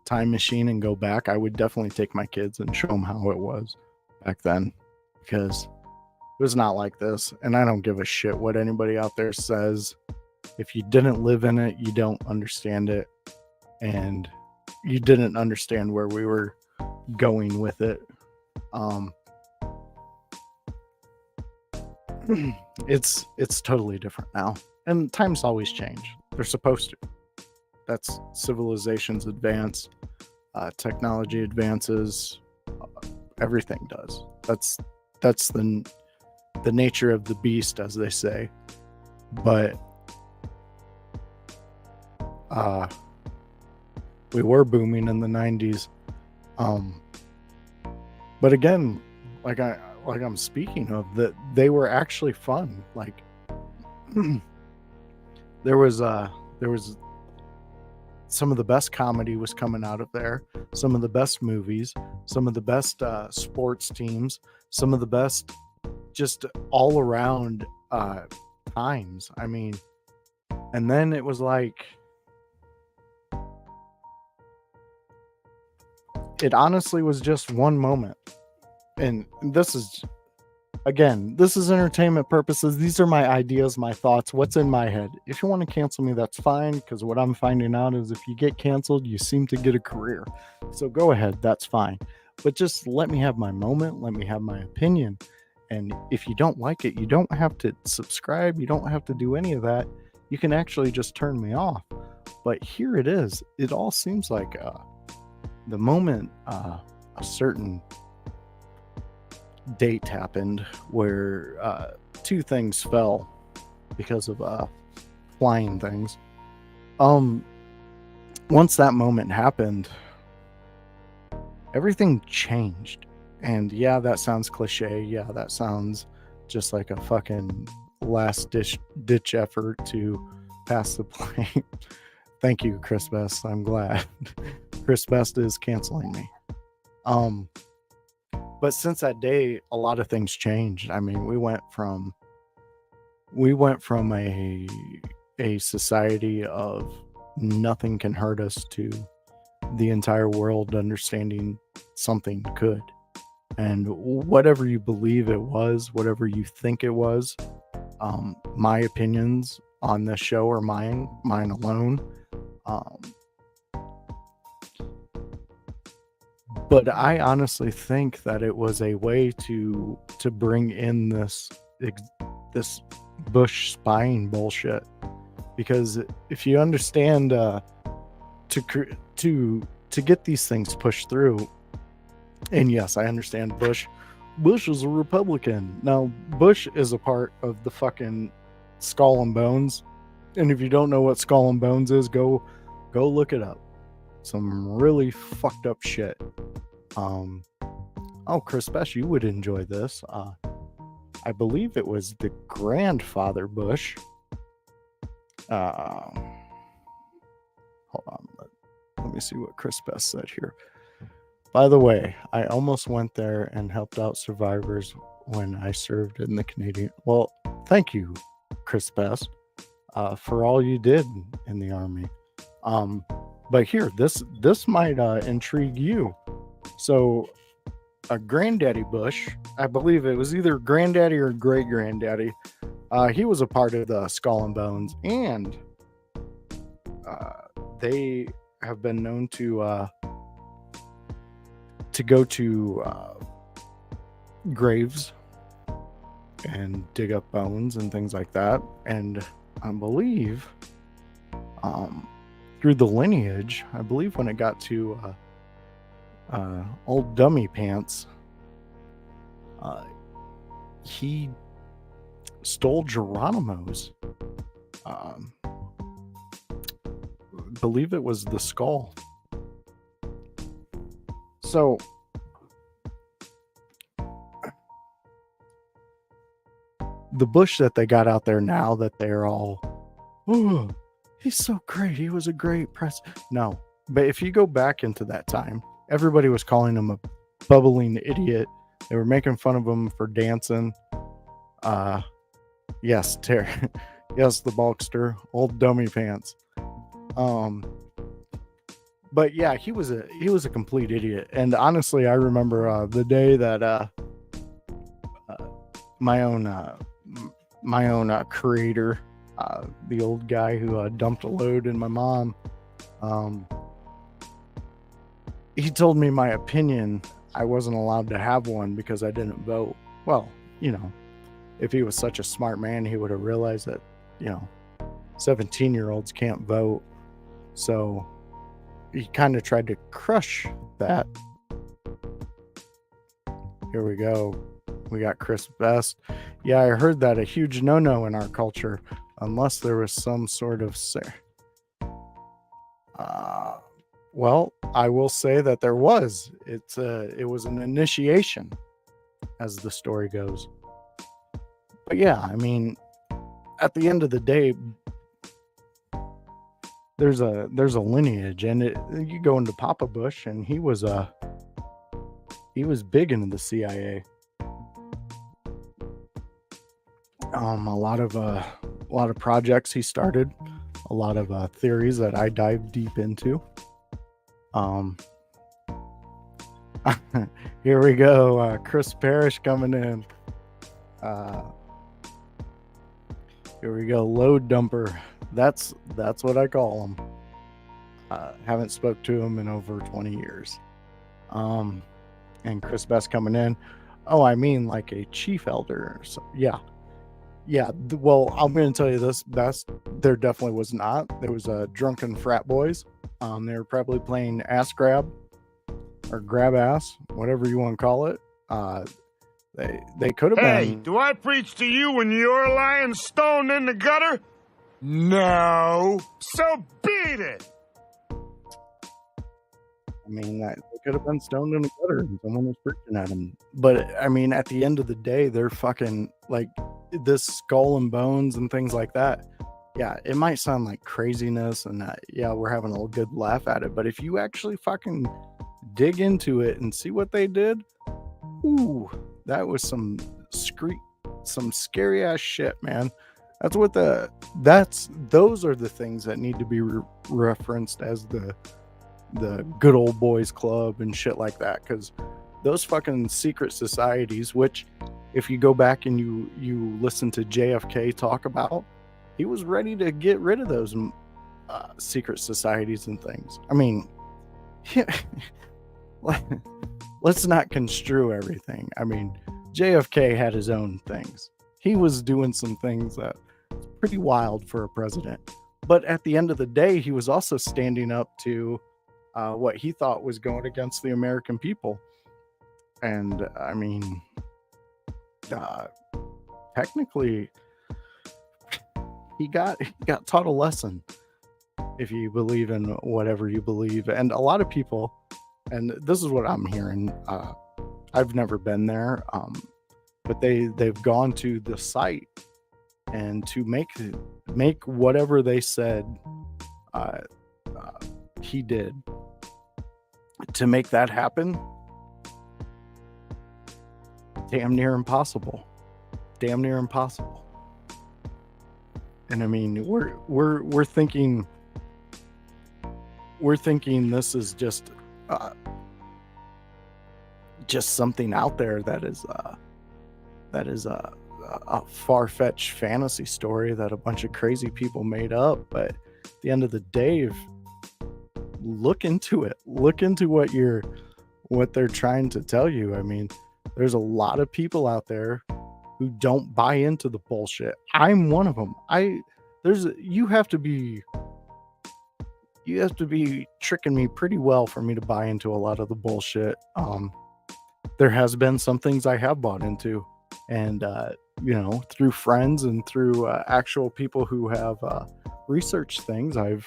A: time machine and go back, I would definitely take my kids and show them how it was back then, because it was not like this. And I don't give a shit what anybody out there says. If you didn't live in it, you don't understand it, and you didn't understand where we were going with it. It's totally different now, and times always change. They're supposed to. That's civilization's advance, technology advances, everything does. That's the nature of the beast, as they say. But we were booming in the 90s. But again, like I'm speaking of, that they were actually fun. Like there was some of the best comedy was coming out of there, some of the best movies, some of the best sports teams, some of the best just all around times. I mean, and then it was like, it honestly was just one moment. And this is, again, this is entertainment purposes. These are my ideas, my thoughts, what's in my head. If you want to cancel me, that's fine, because what I'm finding out is if you get canceled, you seem to get a career. So go ahead, that's fine. But just let me have my moment, let me have my opinion. And if you don't like it, you don't have to subscribe, you don't have to do any of that. You can actually just turn me off. But here it is. It all seems like the moment a certain date happened where two things fell because of flying things. Once that moment happened, everything changed. And yeah, that sounds cliche. Yeah, that sounds just like a fucking last ditch effort to pass the plane. Thank you, Chris Best. I'm glad. Chris Best is canceling me. But since that day, a lot of things changed. I mean, we went from a society of nothing can hurt us to the entire world understanding something could. And whatever you believe it was, whatever you think it was, my opinions on this show are mine alone. But I honestly think that it was a way to bring in this Bush spying bullshit, because if you understand to get these things pushed through, and yes, I understand Bush is a Republican. Now, Bush is a part of the fucking Skull and Bones, and if you don't know what Skull and Bones is, go look it up. Some really fucked up shit. Chris Best, you would enjoy this. I believe it was the grandfather Bush. Hold on, let me see what Chris Best said here. By the way, I almost went there and helped out survivors when I served in the Canadian. Well, thank you, Chris Best, for all you did in the Army. But here, this might intrigue you. So, a granddaddy Bush, I believe it was either granddaddy or great granddaddy. He was a part of the Skull and Bones, and they have been known to go to graves and dig up bones and things like that. And I believe through the lineage, I believe when it got to old Dummy Pants, he stole Geronimo's. Believe it was the skull. So the Bush that they got out there now, that they're all, oh, he's so great, he was a great president. No, but if you go back into that time, everybody was calling him a bubbling idiot. They were making fun of him for dancing. Yes, yes, the Bulkster, old Dummy Pants. But yeah, he was a complete idiot. And honestly, I remember the day that my own creator, the old guy who dumped a load in my mom, he told me my opinion. I wasn't allowed to have one because I didn't vote. Well, you know, if he was such a smart man, he would have realized that, 17-year-olds can't vote. So he kind of tried to crush that. Here we go. We got Chris Best. Yeah, I heard that a huge no-no in our culture, unless there was some sort of well, I will say that there was. It was an initiation, as the story goes. But yeah, I mean, at the end of the day, there's a lineage, and you go into Papa Bush, and he was big into the CIA. A lot of projects he started, a lot of theories that I dive deep into. Here we go. Chris Parrish coming in. Here we go. Load dumper. That's what I call him. Haven't spoke to him in over 20 years. And Chris Best coming in. Oh, I mean like a chief elder. So, yeah. Well, I'm going to tell you this, Best. There definitely was not. There was drunken frat boys. They were probably playing ass grab or grab ass, whatever you want to call it. They could have
H: Hey,
A: been.
H: do I preach to you when you're lying stoned in the gutter? No. So beat it.
A: I mean, they could have been stoned in the gutter and someone was preaching at them. But I mean, at the end of the day, they're fucking like this skull and bones and things like that. Yeah, it might sound like craziness, and yeah, we're having a good laugh at it. But if you actually fucking dig into it and see what they did, ooh, that was some scary ass shit, man. Those are the things that need to be referenced as the good old boys club and shit like that, because those fucking secret societies, which if you go back and you listen to JFK talk about, he was ready to get rid of those secret societies and things. I mean, let's not construe everything. I mean, JFK had his own things. He was doing some things that was pretty wild for a president. But at the end of the day, he was also standing up to what he thought was going against the American people. And I mean, technically, he got taught a lesson, if you believe in whatever you believe. And a lot of people, and this is what I'm hearing, I've never been there, but they've gone to the site, and to make whatever they said he did, to make that happen, damn near impossible. And I mean, we're thinking this is just something out there that is a far-fetched fantasy story that a bunch of crazy people made up. But at the end of the day, look into it. Look into what they're trying to tell you. I mean, there's a lot of people out there who don't buy into the bullshit. I'm one of them. You have to be tricking me pretty well for me to buy into a lot of the bullshit. There has been some things I have bought into, and through friends and through actual people who have researched things, I've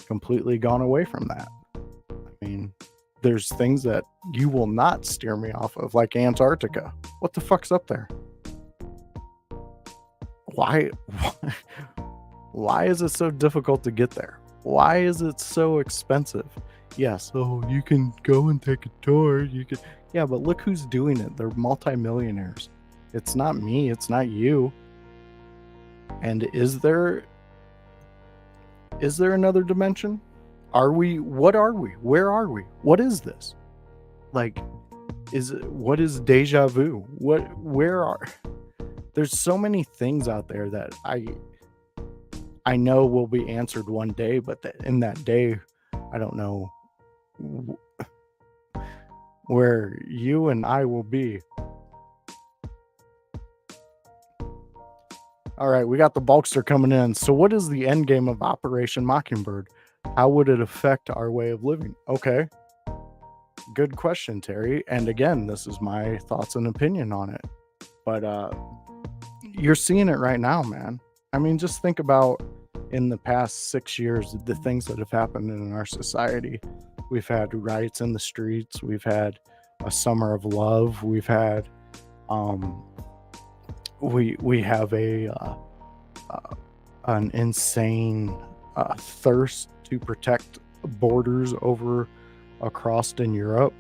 A: completely gone away from that. I mean, there's things that you will not steer me off of, like Antarctica. What the fuck's up there? Why is it so difficult to get there? Why is it so expensive? Yes, you can go and take a tour. Yeah, but look who's doing it. They're multimillionaires. It's not me. It's not you. And is there another dimension? What are we? Where are we? What is this? Like, what is deja vu? There's so many things out there that I know will be answered one day, but in that day, I don't know where you and I will be. All right, we got the Bulkster coming in. So what is the end game of Operation Mockingbird? How would it affect our way of living? Okay. Good question, Terry. And again, this is my thoughts and opinion on it. But you're seeing it right now, man. I mean, just think about in the past 6 years, the things that have happened in our society. We've had riots in the streets. We've had a summer of love. We've had, we have an insane thirst to protect borders over across in Europe.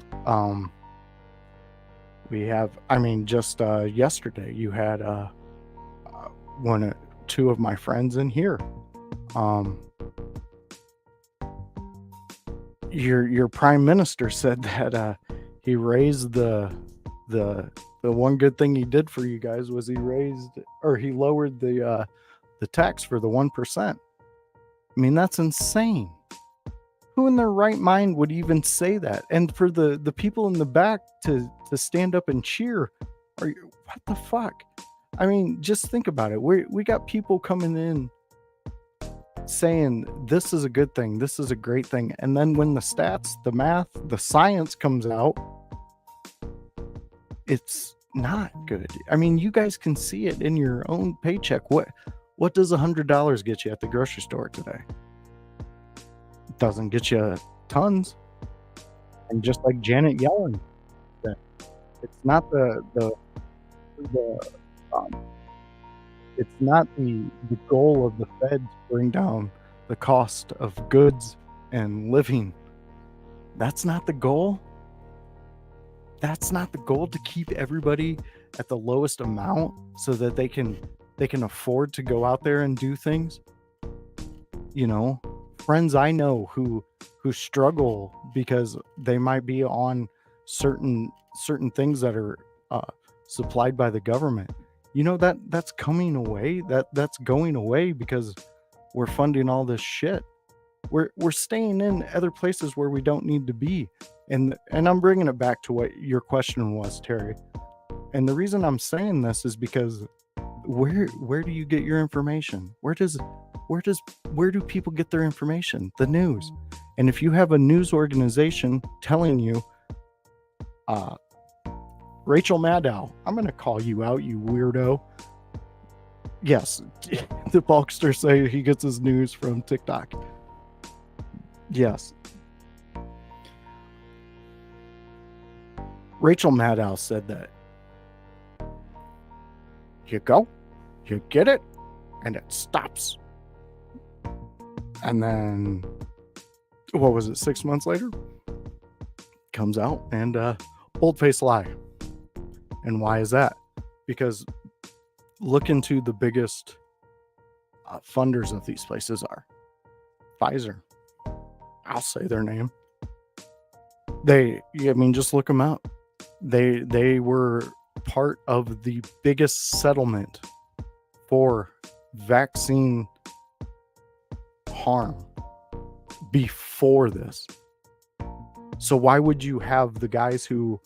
A: We have, I mean, just yesterday you had two of my friends in here. Your prime minister said that he raised the one good thing he did for you guys was he lowered the tax for the 1%. I mean, that's insane. Who in their right mind would even say that? And for the people in the back to stand up and cheer, what the fuck? I mean, just think about it. We got people coming in saying this is a good thing, this is a great thing, and then when the stats, the math, the science comes out, it's not good. I mean, you guys can see it in your own paycheck. What does $100 get you at the grocery store today? It doesn't get you tons. And just like Janet Yellen said, it's not it's not the goal of the Fed to bring down the cost of goods and living. That's not the goal. That's not the goal, to keep everybody at the lowest amount so that they can afford to go out there and do things. You know, friends I know who struggle because they might be on certain things that are supplied by the government. You know, that's coming away. That's going away because we're funding all this shit. We're staying in other places where we don't need to be. And I'm bringing it back to what your question was, Terry. And the reason I'm saying this is because where do you get your information? Where do people get their information? The news. And if you have a news organization telling you, Rachel Maddow, I'm going to call you out, you weirdo. Yes, the Bulkster say he gets his news from TikTok. Yes. Rachel Maddow said that you go, you get it, and it stops. And then, what was it, 6 months later? Comes out and bold-faced lie. And why is that? Because look into the biggest funders of these places are. Pfizer. I'll say their name. Just look them up. They were part of the biggest settlement for vaccine harm before this. So why would you have the guys who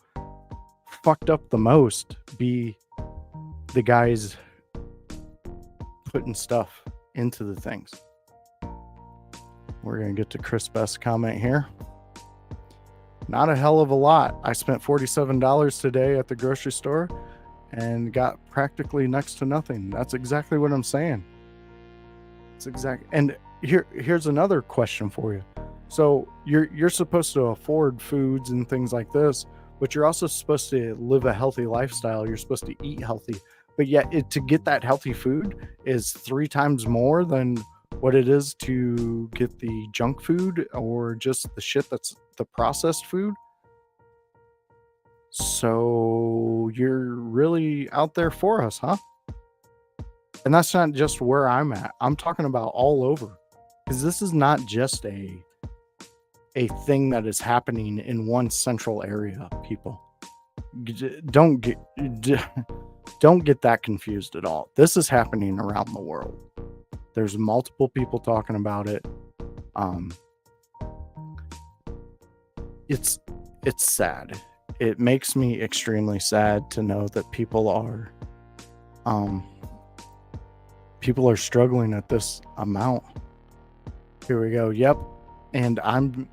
A: fucked up the most be the guys putting stuff into the things? We're going to get to Chris Best's comment here. Not a hell of a lot. I spent $47 today at the grocery store and got practically next to nothing. That's exactly what I'm saying. It's exact. And here's another question for you. So you're supposed to afford foods and things like this, but you're also supposed to live a healthy lifestyle. You're supposed to eat healthy, but yet to get that healthy food is 3 times more than what it is to get the junk food or just the shit that's the processed food. So you're really out there for us, huh? And that's not just where I'm at. I'm talking about all over, because this is not just a thing that is happening in one central area, people. Don't get that confused at all. This is happening around the world. There's multiple people talking about it. It's sad. It makes me extremely sad to know that people are struggling at this amount. Here we go. Yep. And I'm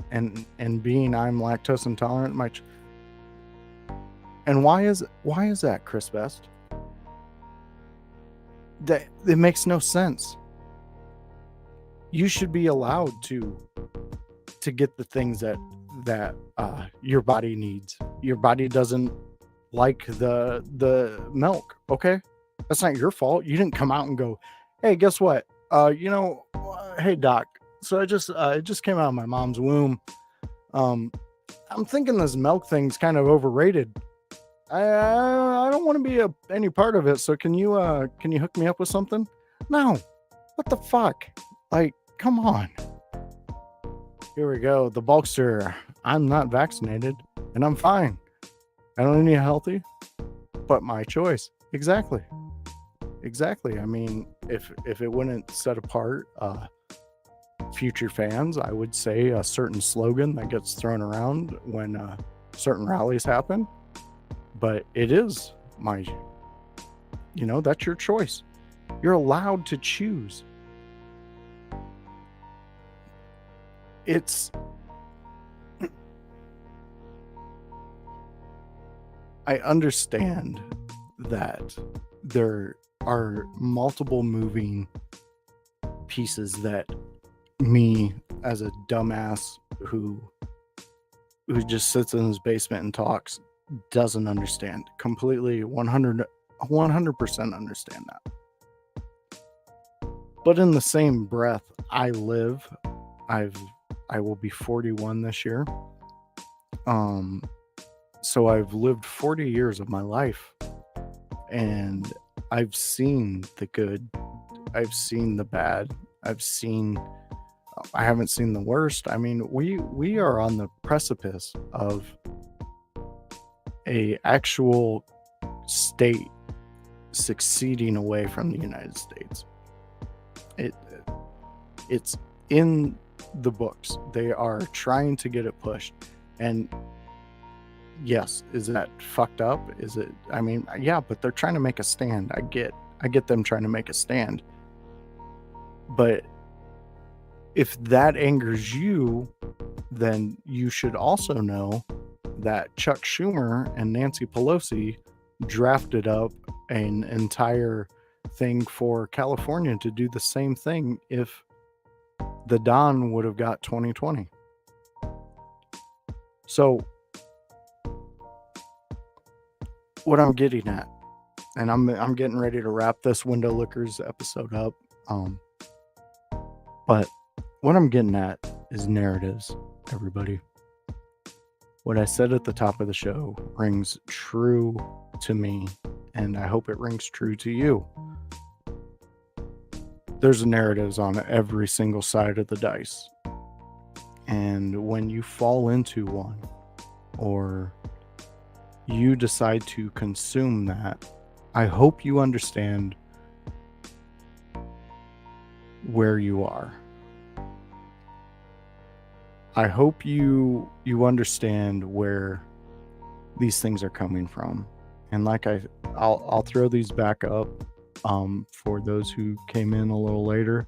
A: lactose intolerant. And why is that, Chris Best? That it makes no sense. You should be allowed to get the things that your body needs. Your body doesn't like the milk. Okay, that's not your fault. You didn't come out and go, hey, guess what? Hey doc, so it just came out of my mom's womb. I'm thinking this milk thing's kind of overrated. I don't want to be any part of it. So can you hook me up with something? No. What the fuck? Like, come on. Here we go. The bulkster. I'm not vaccinated and I'm fine. I don't need healthy, but my choice. Exactly. I mean, if it wouldn't set apart future fans, I would say a certain slogan that gets thrown around when certain rallies happen. But it is that's your choice. You're allowed to choose. I understand that there are multiple moving pieces that me as a dumbass who just sits in his basement and talks doesn't understand. Completely 100% understand that. But in the same breath, I will be 41 this year. So I've lived 40 years of my life and I've seen the good, I've seen the bad, I haven't seen the worst. I mean, we are on the precipice of a actual state succeeding away from the United States. It's in the books. They are trying to get it pushed. And yes, is that fucked up? Is it? I mean, yeah, but they're trying to make a stand. I get them trying to make a stand. But if that angers you, then you should also know that Chuck Schumer and Nancy Pelosi drafted up an entire thing for California to do the same thing if the Don would have got 2020. So what I'm getting at, and I'm getting ready to wrap this Window Lickers episode up, but what I'm getting at is narratives, everybody. What I said at the top of the show rings true to me, and I hope it rings true to you. There's narratives on every single side of the dice. And when you fall into one, or you decide to consume that, I hope you understand where you are. I hope you understand where these things are coming from. And like I'll throw these back up for those who came in a little later.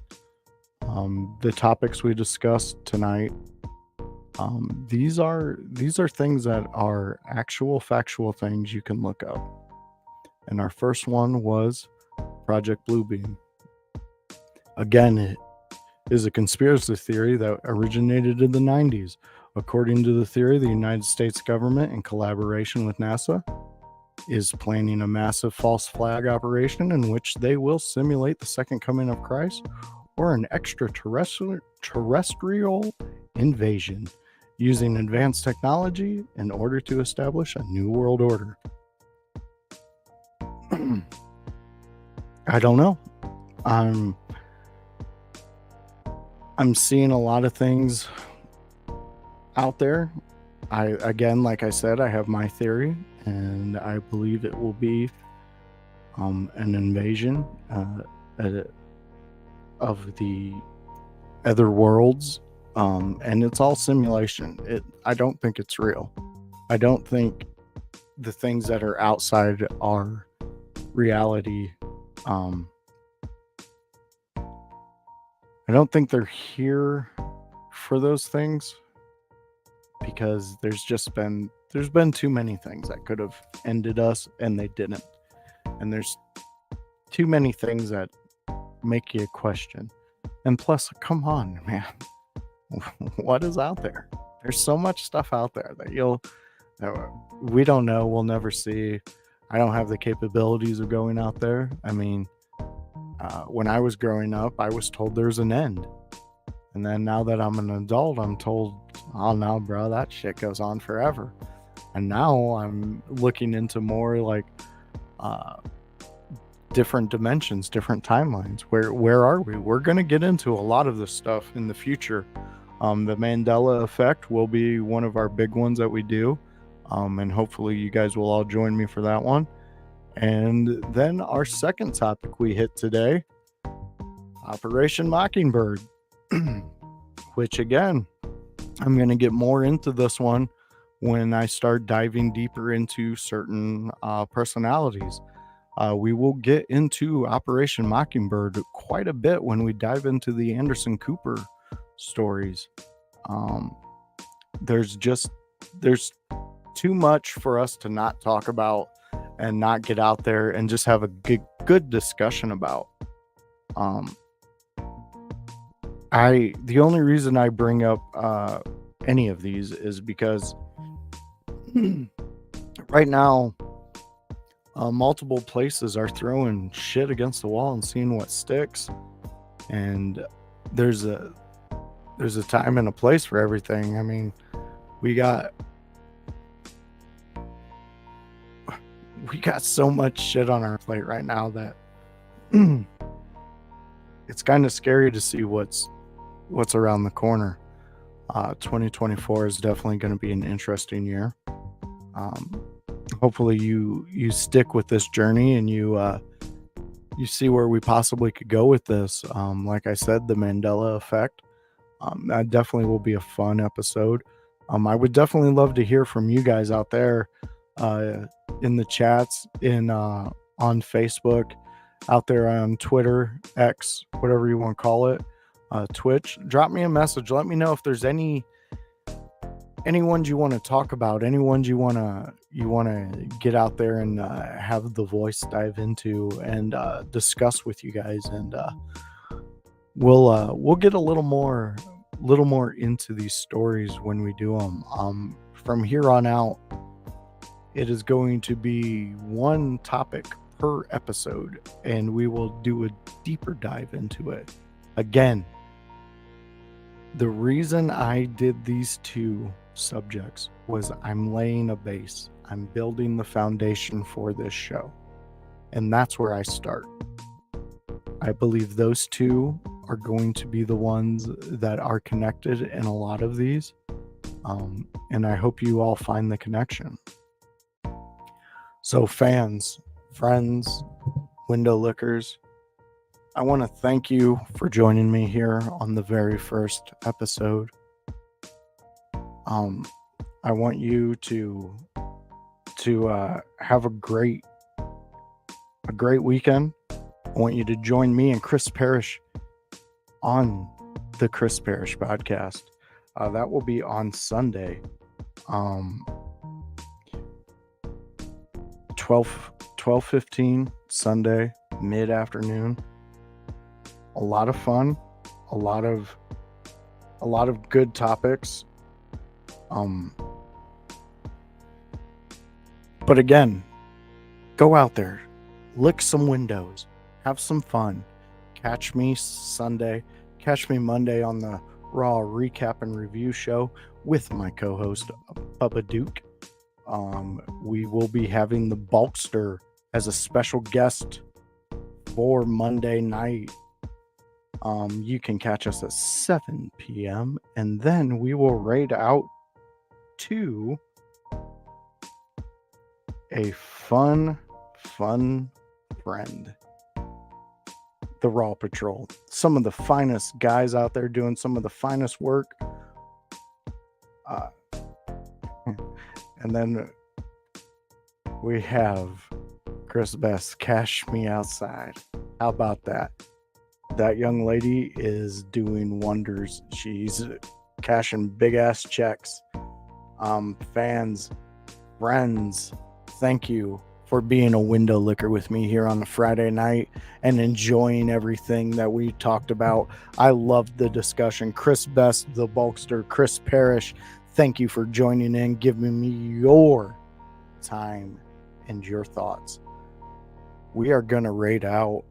A: The topics we discussed tonight, these are things that are actual factual things you can look up. And our first one was Project Bluebeam. Again, it is a conspiracy theory that originated in the 90s. According to the theory, the United States government, in collaboration with NASA, is planning a massive false flag operation in which they will simulate the second coming of Christ or an extraterrestrial invasion using advanced technology in order to establish a new world order. I don't know. I'm seeing a lot of things out there. Again, like I said, I have my theory, and I believe it will be an invasion of the other worlds, and it's all simulation. I don't think it's real. I don't think the things that are outside are reality. I don't think they're here for those things, because there's been too many things that could have ended us and they didn't. And there's too many things that make you question. And plus, come on, man. What is out there? There's so much stuff out there that we don't know, we'll never see. I don't have the capabilities of going out there. I mean, when I was growing up, I was told there's an end. And then now that I'm an adult, I'm told, oh no, bro, that shit goes on forever. And now I'm looking into more like different dimensions, different timelines. Where are we? We're going to get into a lot of this stuff in the future. The Mandela effect will be one of our big ones that we do. And hopefully you guys will all join me for that one. And then our second topic we hit today, Operation Mockingbird, which again, I'm going to get more into this one when I start diving deeper into certain personalities. We will get into Operation Mockingbird quite a bit when we dive into the Anderson Cooper stories. There's too much for us to not talk about and not get out there and just have a good discussion about. The only reason I bring up any of these is because right now multiple places are throwing shit against the wall and seeing what sticks, and there's a time and a place for everything. I mean, we got so much shit on our plate right now that it's kind of scary to see what's around the corner. 2024 is definitely going to be an interesting year. Hopefully you stick with this journey and you see where we possibly could go with this. Like I said, the Mandela effect. That definitely will be a fun episode. I would definitely love to hear from you guys out there in the chats, on Facebook, out there on Twitter, X, whatever you want to call it, Twitch. Drop me a message. Let me know if there's any ones you want to talk about, any ones you want to get out there and have the voice dive into and discuss with you guys, and we'll get a little more into these stories when we do them. From here on out, it is going to be one topic per episode, and we will do a deeper dive into it. Again, the reason I did these two subjects was I'm laying a base. I'm building the foundation for this show, and that's where I start. I believe those two are going to be the ones that are connected in a lot of these, and I hope you all find the connection. So fans, friends, window lickers, I want to thank you for joining me here on the very first episode. I want you to have a great weekend. I want you to join me and Chris Parrish on the Chris Parrish podcast. That will be on Sunday, 12:15 Sunday, mid-afternoon. A lot of fun, a lot of good topics. But again, go out there, lick some windows, have some fun. Catch me Sunday, catch me Monday on the Raw Recap and Review show with my co-host Bubba Duke. We will be having the Bulkster as a special guest for Monday night. You can catch us at 7 p.m. and then we will raid out to a fun friend, the Raw Patrol. Some of the finest guys out there doing some of the finest work. And then we have Chris Best, Cash Me Outside. How about that? That young lady is doing wonders. She's cashing big ass checks. Fans, friends, thank you for being a window licker with me here on a Friday night and enjoying everything that we talked about. I loved the discussion. Chris Best, the Bulkster, Chris Parrish, thank you for joining in, giving me your time and your thoughts. We are going to raid out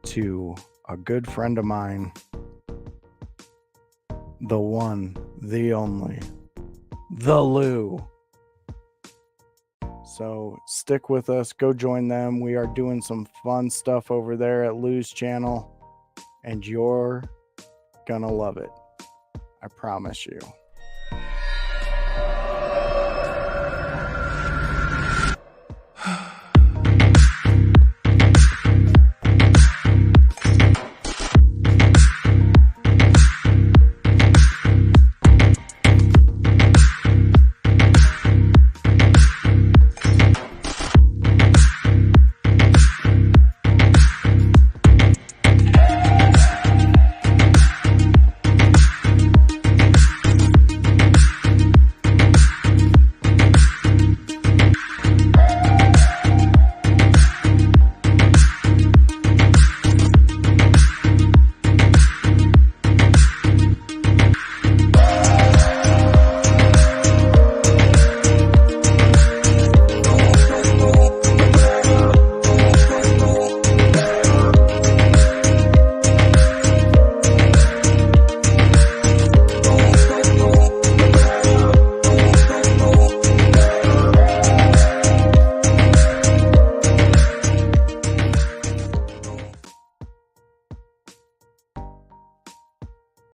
A: to a good friend of mine the one, the only, the Lou. So stick with us. Go join them. We are doing some fun stuff over there at Lou's channel, and you're gonna love it. I promise you.